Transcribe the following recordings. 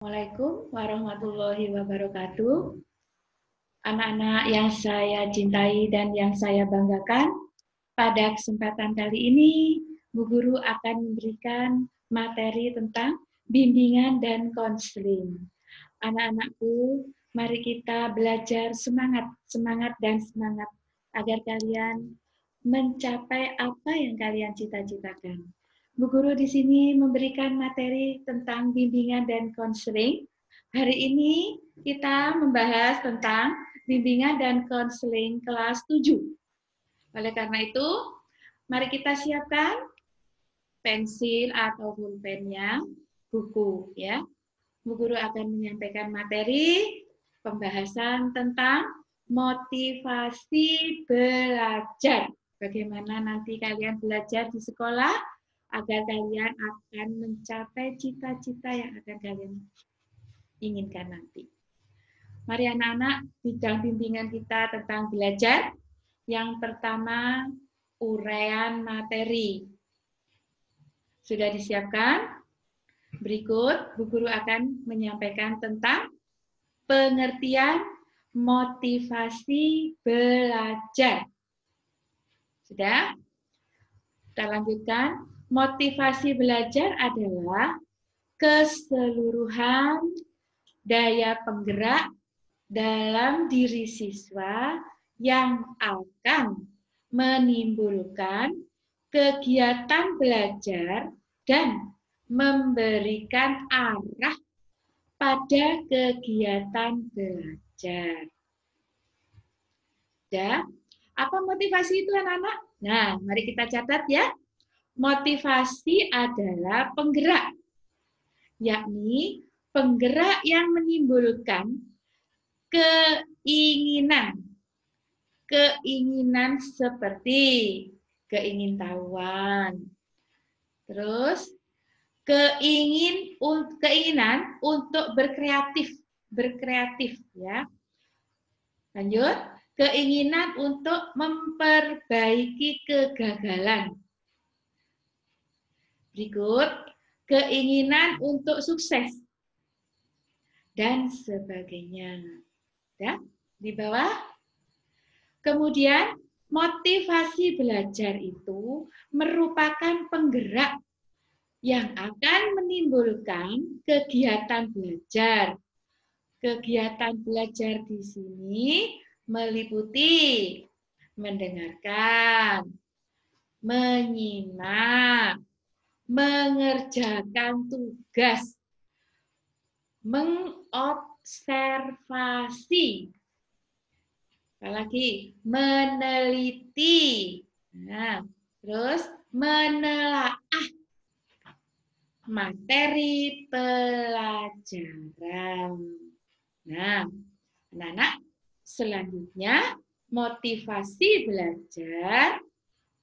Assalamualaikum warahmatullahi wabarakatuh. Anak-anak yang saya cintai dan yang saya banggakan, pada kesempatan kali ini Bu Guru akan memberikan materi tentang bimbingan dan konseling. Anak-anakku, mari kita belajar semangat dan semangat agar kalian mencapai apa yang kalian cita-citakan. Bu Guru di sini memberikan materi tentang bimbingan dan konseling. Hari ini kita membahas tentang bimbingan dan konseling kelas 7. Oleh karena itu, mari kita siapkan pensil atau pulpennya, buku ya. Bu Guru akan menyampaikan materi pembahasan tentang motivasi belajar. Bagaimana nanti kalian belajar di sekolah agar kalian akan mencapai cita-cita yang akan kalian inginkan nanti. Mari anak-anak, bidang bimbingan kita tentang belajar. Yang pertama, uraian materi. Sudah disiapkan? Berikut, Bu Guru akan menyampaikan tentang pengertian motivasi belajar. Sudah? Kita lanjutkan. Motivasi belajar adalah keseluruhan daya penggerak dalam diri siswa yang akan menimbulkan kegiatan belajar dan memberikan arah pada kegiatan belajar. Ya, apa motivasi itu anak-anak? Nah, mari kita catat ya. Motivasi adalah penggerak, yakni penggerak yang menimbulkan keinginan seperti keingintahuan, terus keinginan untuk berkreatif ya. Lanjut, keinginan untuk memperbaiki kegagalan. Berikut, keinginan untuk sukses dan sebagainya. Ya, di bawah. Kemudian, motivasi belajar itu merupakan penggerak yang akan menimbulkan kegiatan belajar. Kegiatan belajar di sini meliputi mendengarkan, menyimak, mengerjakan tugas, mengobservasi, apalagi meneliti, nah, terus menelaah materi pelajaran. Nah, anak-anak, selanjutnya motivasi belajar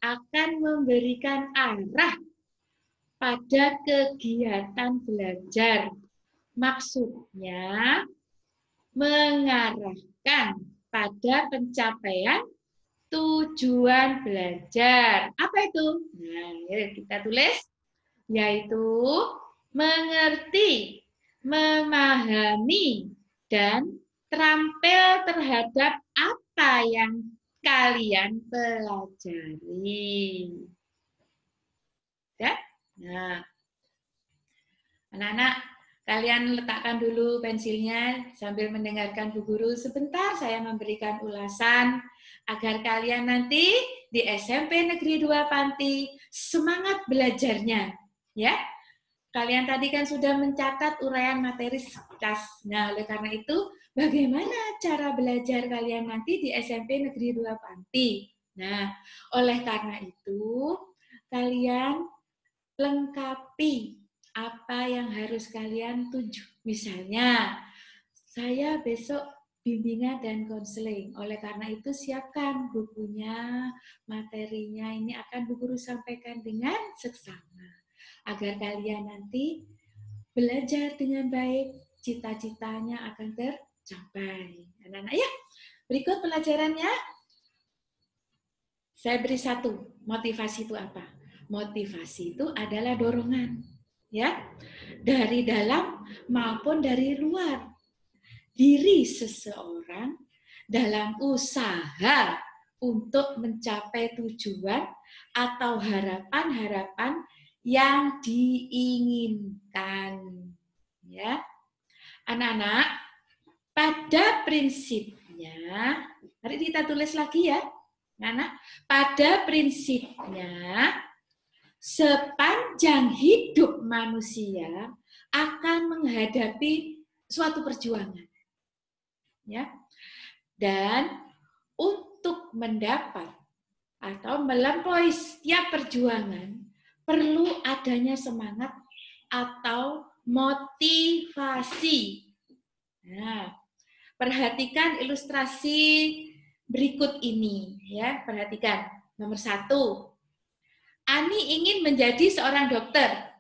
akan memberikan arah pada kegiatan belajar. Maksudnya mengarahkan pada pencapaian tujuan belajar. Apa itu? Nah, kita tulis, yaitu mengerti, memahami, dan terampil terhadap apa yang kalian pelajari. Ya? Nah, anak-anak, kalian letakkan dulu pensilnya sambil mendengarkan Bu Guru. Sebentar saya memberikan ulasan agar kalian nanti di SMP Negeri 2 Panti semangat belajarnya. Ya, kalian tadi kan sudah mencatat uraian materi kelas. Nah, oleh karena itu, bagaimana cara belajar kalian nanti di SMP Negeri 2 Panti? Nah, oleh karena itu, kalian lengkapi apa yang harus kalian tuju. Misalnya, saya besok bimbingan dan konseling. Oleh karena itu, siapkan bukunya, materinya. Ini akan Bu Guru sampaikan dengan seksama. Agar kalian nanti belajar dengan baik, cita-citanya akan tercapai. Anak-anak ya, berikut pelajarannya. Saya beri satu, motivasi itu apa? Motivasi itu adalah dorongan. ya, dari dalam maupun dari luar diri seseorang dalam usaha untuk mencapai tujuan atau harapan-harapan yang diinginkan. Ya, anak-anak, pada prinsipnya, mari kita tulis lagi ya, anak. Pada prinsipnya, sepanjang hidup manusia akan menghadapi suatu perjuangan, ya. Dan untuk mendapat atau melampaui setiap perjuangan perlu adanya semangat atau motivasi. Nah, perhatikan ilustrasi berikut ini, ya. Perhatikan. Nomor 1. Ani ingin menjadi seorang dokter.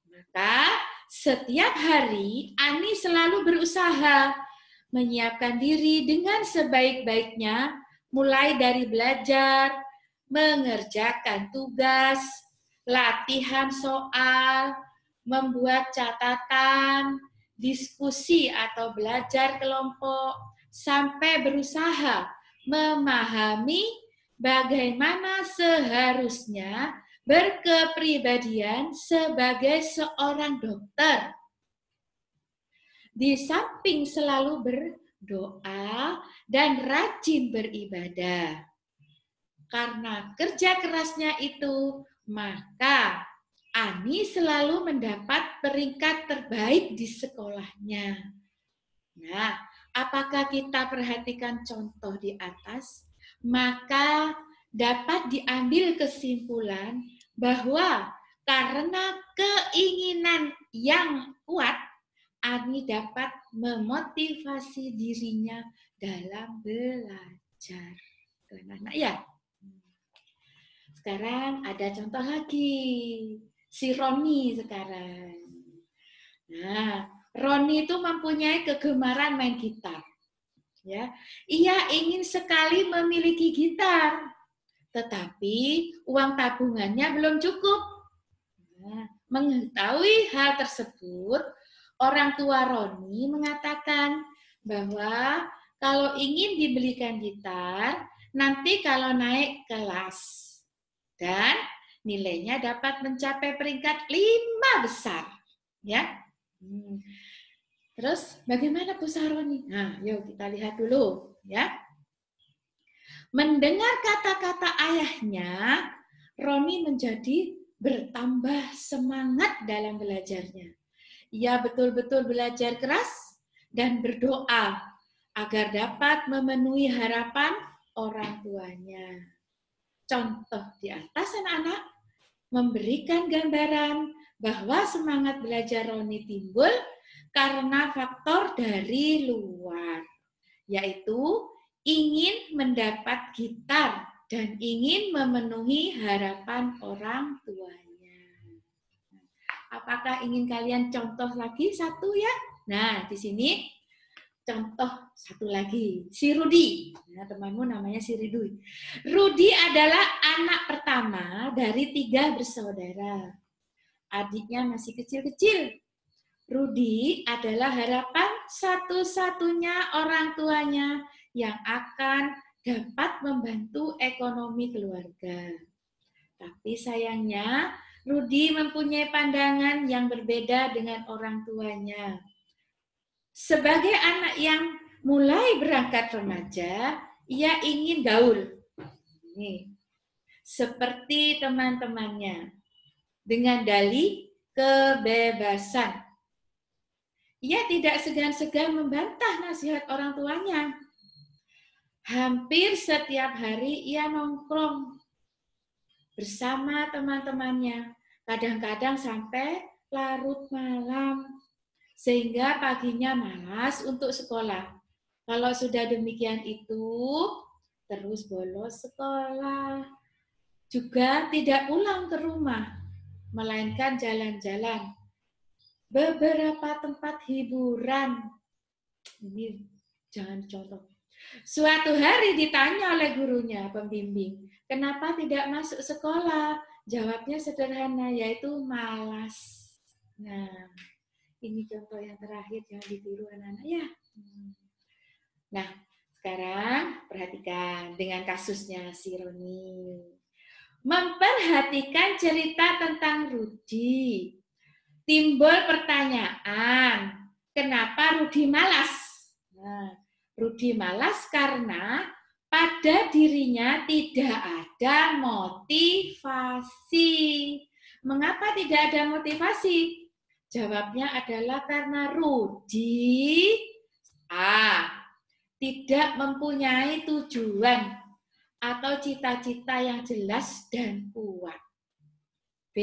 Maka setiap hari Ani selalu berusaha menyiapkan diri dengan sebaik-baiknya, mulai dari belajar, mengerjakan tugas, latihan soal, membuat catatan, diskusi atau belajar kelompok, sampai berusaha memahami bagaimana seharusnya berkepribadian sebagai seorang dokter. Di samping selalu berdoa dan rajin beribadah. Karena kerja kerasnya itu, maka Ani selalu mendapat peringkat terbaik di sekolahnya. Nah, apakah kita perhatikan contoh di atas? Maka dapat diambil kesimpulan bahwa karena keinginan yang kuat, Ani dapat memotivasi dirinya dalam belajar. Anak-anak ya. Sekarang ada contoh lagi. Si Roni sekarang. Nah, Roni itu mempunyai kegemaran main gitar. Ya, ia ingin sekali memiliki gitar, tetapi uang tabungannya belum cukup. Nah, mengetahui hal tersebut, orang tua Roni mengatakan bahwa kalau ingin dibelikan gitar, nanti kalau naik kelas dan nilainya dapat mencapai peringkat 5 besar, ya. Terus bagaimana Bu Saroni? Nah, yuk kita lihat dulu, ya. Mendengar kata-kata ayahnya, Roni menjadi bertambah semangat dalam belajarnya. Ia betul-betul belajar keras dan berdoa agar dapat memenuhi harapan orang tuanya. Contoh di atas anak-anak memberikan gambaran bahwa semangat belajar Roni timbul karena faktor dari luar, yaitu ingin mendapat gitar dan ingin memenuhi harapan orang tuanya. Apakah ingin kalian contoh lagi satu ya? Nah, di sini contoh satu lagi, si Rudi. Nah, temanmu namanya si Rudi. Rudi adalah anak pertama dari 3 bersaudara. Adiknya masih kecil-kecil. Rudi adalah harapan satu-satunya orang tuanya yang akan dapat membantu ekonomi keluarga. Tapi sayangnya, Rudi mempunyai pandangan yang berbeda dengan orang tuanya. Sebagai anak yang mulai berangkat remaja, ia ingin gaul. Nih, seperti teman-temannya. Dengan dalih kebebasan. Ia tidak segan-segan membantah nasihat orang tuanya. Hampir setiap hari ia nongkrong bersama teman-temannya. Kadang-kadang sampai larut malam. Sehingga paginya malas untuk sekolah. Kalau sudah demikian itu, terus bolos sekolah. Juga tidak pulang ke rumah, melainkan jalan-jalan. Beberapa tempat hiburan. Ini jangan contoh. Suatu hari ditanya oleh gurunya, pembimbing, kenapa tidak masuk sekolah? Jawabnya sederhana, yaitu malas. Nah, ini contoh yang terakhir, jangan ditiru anak-anak ya. Nah, sekarang perhatikan dengan kasusnya si Roni. Memperhatikan cerita tentang Rudi. Timbul pertanyaan, kenapa Rudi malas? Nah, Rudi malas karena pada dirinya tidak ada motivasi. Mengapa tidak ada motivasi? Jawabnya adalah karena Rudi tidak mempunyai tujuan atau cita-cita yang jelas dan kuat. B.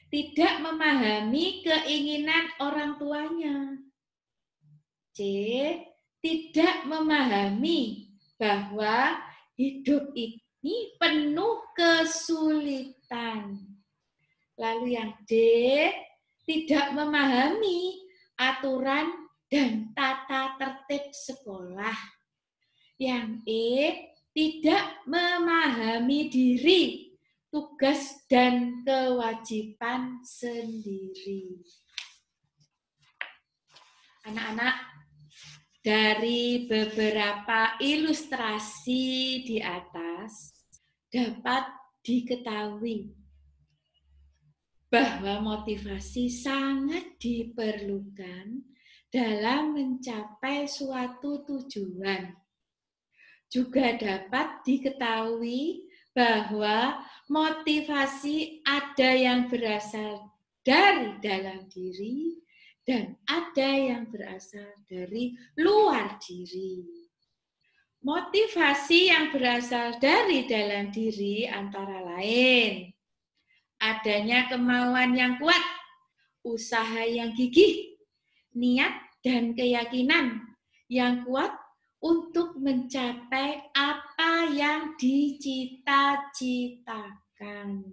Tidak memahami keinginan orang tuanya. C. Tidak memahami bahwa hidup ini penuh kesulitan. Lalu yang D. Tidak memahami aturan dan tata tertib sekolah. Yang E. Tidak memahami diri, tugas dan kewajiban sendiri. Anak-anak, dari beberapa ilustrasi di atas dapat diketahui bahwa motivasi sangat diperlukan dalam mencapai suatu tujuan. Juga dapat diketahui bahwa motivasi ada yang berasal dari dalam diri dan ada yang berasal dari luar diri. Motivasi yang berasal dari dalam diri antara lain adanya kemauan yang kuat, usaha yang gigih, niat dan keyakinan yang kuat untuk mencapai apa yang dicita-citakan.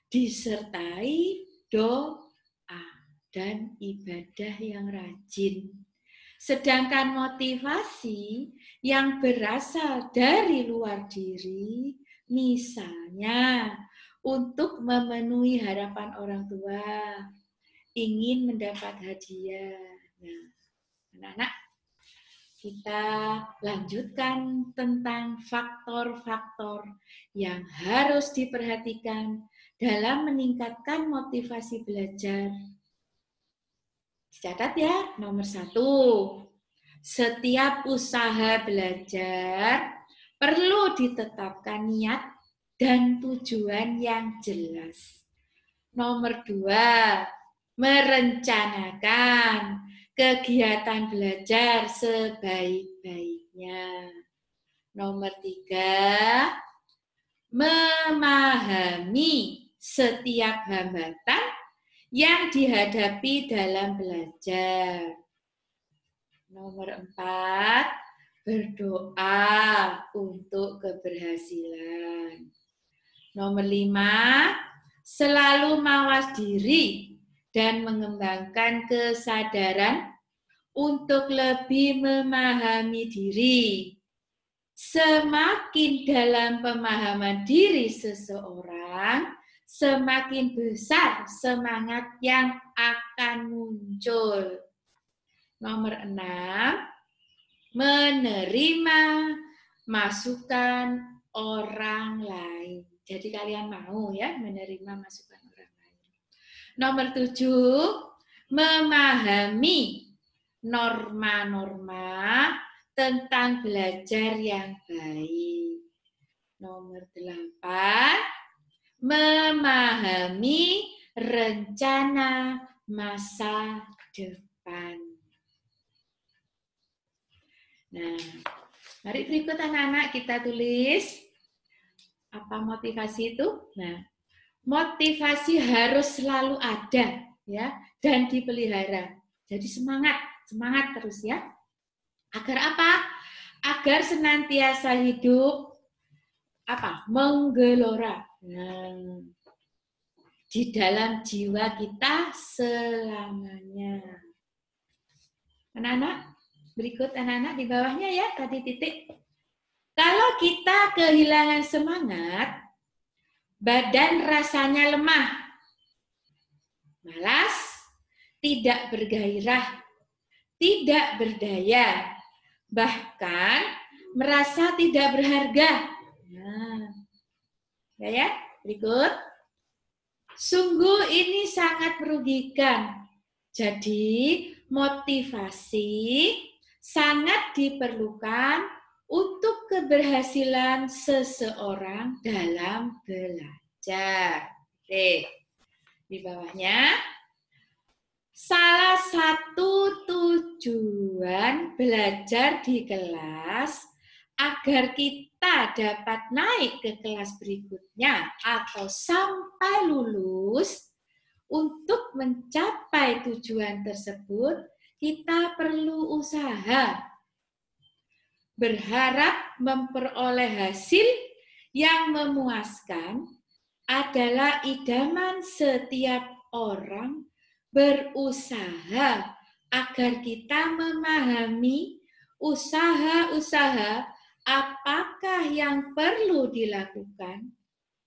Disertai doa dan ibadah yang rajin. Sedangkan motivasi yang berasal dari luar diri, misalnya untuk memenuhi harapan orang tua, ingin mendapat hadiah. Nah, anak-anak, kita lanjutkan tentang faktor-faktor yang harus diperhatikan dalam meningkatkan motivasi belajar. Catat ya, nomor 1. Setiap usaha belajar perlu ditetapkan niat dan tujuan yang jelas. Nomor 2, merencanakan kegiatan belajar sebaik-baiknya. Nomor 3, memahami setiap hambatan yang dihadapi dalam belajar. Nomor 4, berdoa untuk keberhasilan. Nomor 5, selalu mawas diri dan mengembangkan kesadaran untuk lebih memahami diri. Semakin dalam pemahaman diri seseorang, semakin besar semangat yang akan muncul. Nomor 6, menerima masukan orang lain. Jadi kalian mau ya menerima masukan orang lain. Nomor 7, memahami norma-norma tentang belajar yang baik. Nomor 8, memahami rencana masa depan. Nah, mari berikut anak-anak kita tulis apa motivasi itu. Nah, motivasi harus selalu ada ya dan dipelihara. Jadi semangat terus ya. Agar apa? Agar senantiasa hidup menggelora di dalam jiwa kita selamanya. Anak-anak, berikut anak-anak di bawahnya ya, tadi titik. Kalau kita kehilangan semangat, badan rasanya lemah. malas, tidak bergairah, tidak berdaya, bahkan merasa tidak berharga. Nah, ya, berikut. Sungguh ini sangat merugikan. Jadi, motivasi sangat diperlukan untuk keberhasilan seseorang dalam belajar. Oke, di bawahnya. Salah satu tujuan belajar di kelas agar kita dapat naik ke kelas berikutnya atau sampai lulus. Untuk mencapai tujuan tersebut, kita perlu usaha. Berharap memperoleh hasil yang memuaskan adalah idaman setiap orang. Berusaha agar kita memahami usaha-usaha apakah yang perlu dilakukan.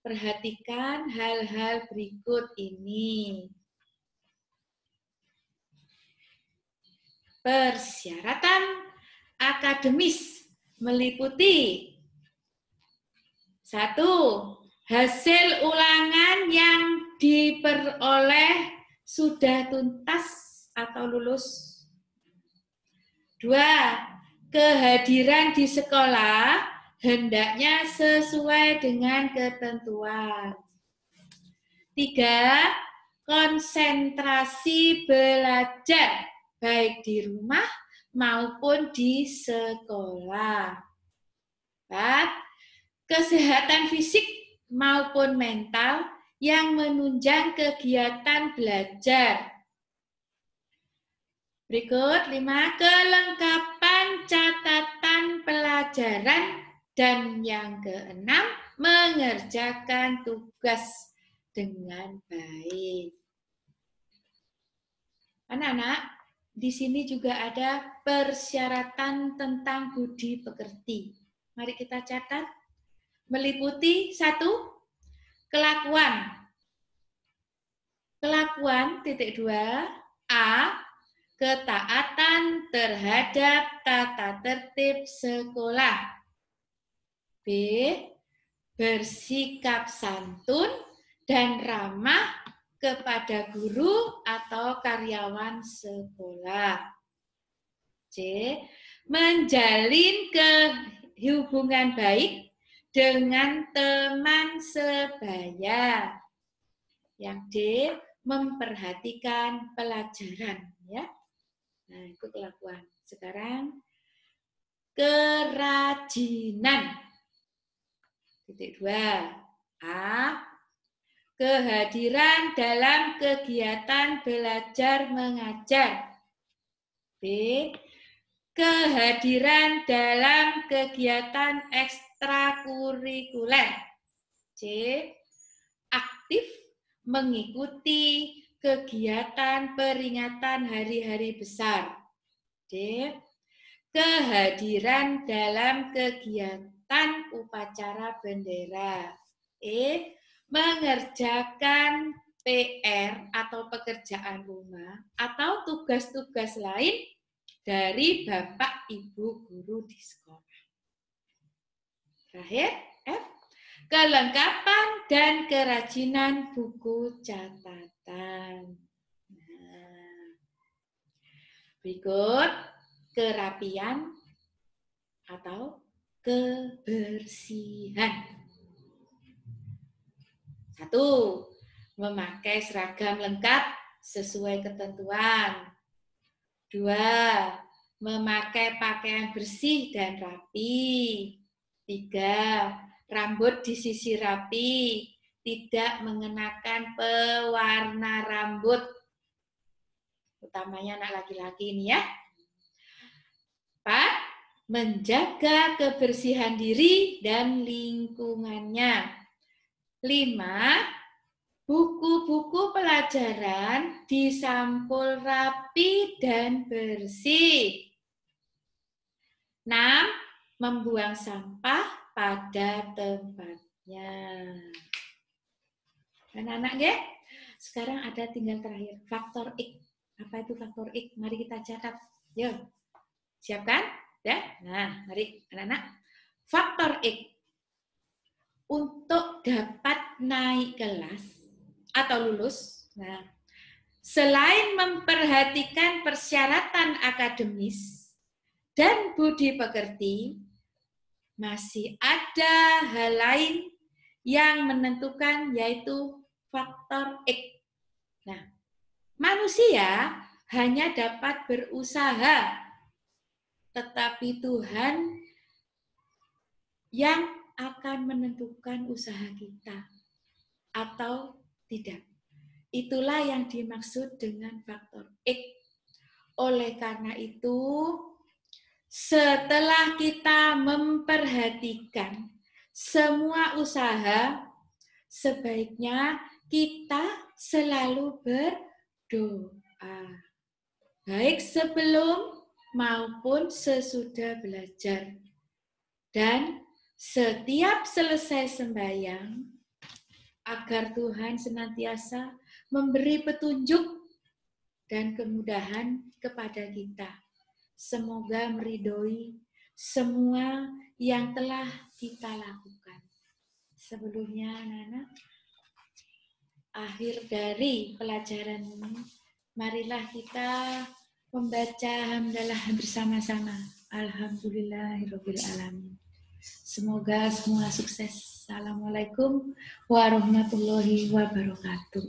Perhatikan hal-hal berikut ini. Persyaratan akademis meliputi 1. Hasil ulangan yang diperoleh sudah tuntas atau lulus. 2. Kehadiran di sekolah hendaknya sesuai dengan ketentuan. 3. Konsentrasi belajar, baik di rumah maupun di sekolah. 4. Kesehatan fisik maupun mental yang menunjang kegiatan belajar. Berikut 5. Kelengkapan catatan pelajaran. Dan yang ke-6, mengerjakan tugas dengan baik. Anak-anak, di sini juga ada persyaratan tentang budi pekerti. Mari kita catat. Meliputi 1. Kelakuan. Kelakuan, titik 2. A. Ketaatan terhadap tata tertib sekolah. B. Bersikap santun dan ramah kepada guru atau karyawan sekolah. C. Menjalin hubungan baik dengan teman sebaya. Yang D. Memperhatikan pelajaran. Ya. Nah, itu kelakuan. Sekarang kerajinan. Titik 2. A. Kehadiran dalam kegiatan belajar mengajar. B. Kehadiran dalam kegiatan ekstrakurikuler. C. Aktif mengikuti kegiatan peringatan hari-hari besar. D. Kehadiran dalam kegiatan upacara bendera. E. Mengerjakan PR atau pekerjaan rumah atau tugas-tugas lain dari Bapak Ibu guru di sekolah. Terakhir, F. Kelengkapan dan kerajinan buku catatan. Nah, berikut kerapian atau kebersihan. 1. Memakai seragam lengkap sesuai ketentuan. 2. Memakai pakaian bersih dan rapi. 3. Rambut disisir rapi, tidak mengenakan pewarna rambut. Utamanya anak laki-laki ini ya. 4. Menjaga kebersihan diri dan lingkungannya. 5. Buku-buku pelajaran disampul rapi dan bersih. 6. Membuang sampah pada tempatnya. Anak-anak ya. Sekarang ada tinggal terakhir, faktor X. Apa itu faktor X? Mari kita catat. Yuk, siapkan? Ya. Nah, mari anak-anak. Faktor X. Untuk dapat naik kelas atau lulus, nah, selain memperhatikan persyaratan akademis dan budi pekerti, masih ada hal lain yang menentukan, yaitu faktor X. Nah, manusia hanya dapat berusaha, tetapi Tuhan yang akan menentukan usaha kita atau tidak. Itulah yang dimaksud dengan faktor X. Oleh karena itu, setelah kita memperhatikan semua usaha, sebaiknya kita selalu berdoa. Baik sebelum maupun sesudah belajar. Dan setiap selesai sembahyang, agar Tuhan senantiasa memberi petunjuk dan kemudahan kepada kita. Semoga meridhoi semua yang telah kita lakukan. Sebelumnya, anak-anak, akhir dari pelajaran ini, marilah kita membaca hamdalah bersama-sama. Alhamdulillahirabbil alamin. Semoga semua sukses. Assalamualaikum warahmatullahi wabarakatuh.